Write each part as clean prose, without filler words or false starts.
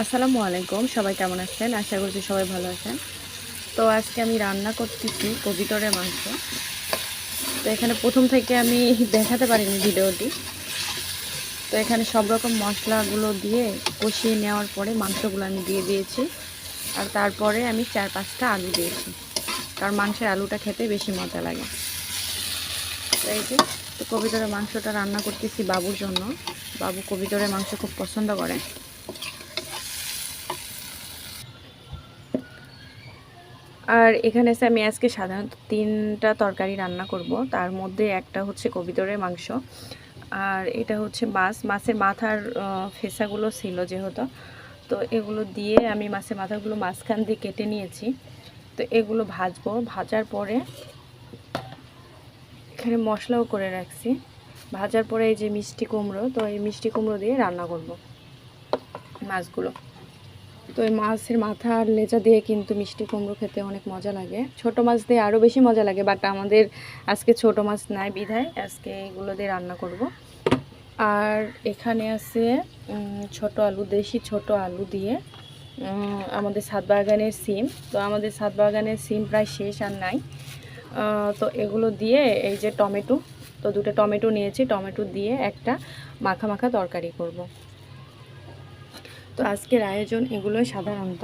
আসসালামু আলাইকুম, সবাই কেমন আছেন? আশা করছি সবাই ভালো আছেন। তো আজকে আমি রান্না করতেছি কবিতরের মাংস। তো এখানে প্রথম থেকে আমি দেখাতে পারিনি ভিডিওটি। তো এখানে সব রকম মশলাগুলো দিয়ে কষিয়ে নেওয়ার পরে মাংসগুলো আমি দিয়ে দিয়েছি। আর তারপরে আমি 4-5টা আলু দিয়েছি, কারণ মাংসের আলুটা খেতে বেশি মজা লাগে। তো এই যে কবিতরের মাংসটা রান্না করতেছি বাবুর জন্য। বাবু কবিতরের মাংস খুব পছন্দ করে। আর এখানে আমি আজকে সাধারণত 3টা তরকারি রান্না করব। তার মধ্যে একটা হচ্ছে কবিতরের মাংস, আর এটা হচ্ছে মাছের মাথার ফেসাগুলো ছিল যেহেতু, তো এগুলো দিয়ে আমি মাছের মাথাগুলো মাঝখান দিয়ে কেটে নিয়েছি। তো এগুলো ভাজবো, ভাজার পরে এখানে মশলাও করে রাখছি। ভাজার পরে এই যে মিষ্টি কুমড়ো, তো এই মিষ্টি কুমড়ো দিয়ে রান্না করব মাছগুলো। তো এই মাছের মাথা আর লেজা দিয়ে কিন্তু মিষ্টি কুমড়ো খেতে অনেক মজা লাগে। ছোট মাছ দিয়ে আরও বেশি মজা লাগে, বাট আমাদের আজকে ছোট মাছ নাই বিধায় আজকে এগুলো দিয়ে রান্না করব। আর এখানে আছে ছোট আলু, দেশি ছোট আলু দিয়ে আমাদের ছাদ বাগানের সিম। তো আমাদের ছাদ বাগানের সিম প্রায় শেষ আর নাই। তো এগুলো দিয়ে এই যে টমেটো, তো 2টা টমেটো নিয়েছি, টমেটো দিয়ে একটা মাখা মাখা তরকারি করব। তো আজকের আয়োজন এগুলোই সাধারণত।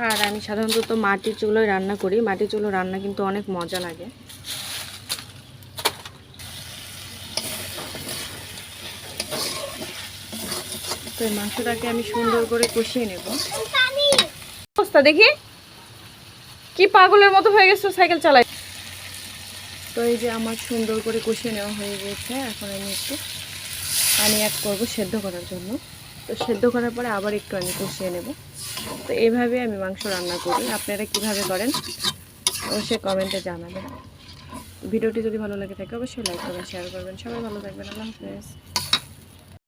আর আমি সাধারণত মাটির চুলোয় রান্না করি। মাটির চুলো রান্না কিন্তু অনেক মজা লাগে। তো এই মাংসটাকে আমি সুন্দর করে কষিয়ে নেব। অবস্থা দেখি, কি পাগলের মতো হয়ে গেছে সাইকেল চালাই। তো এই যে আমার সুন্দর করে কষিয়ে নেওয়া হয়ে গেছে। এখন আমি একটু পানি অ্যাড করব সেদ্ধ করার জন্য। তো সেদ্ধ করার পরে আবার একটু আমি কষিয়ে নেব। তো এইভাবে আমি মাংস রান্না করি। আপনারা কিভাবে করেন অবশ্যই কমেন্টে জানাবেন। ভিডিওটি যদি ভালো লাগে থাকে অবশ্যই লাইক করবেন, শেয়ার করবেন। সবাই ভালো থাকবেন। আল্লাহ হাফেজ।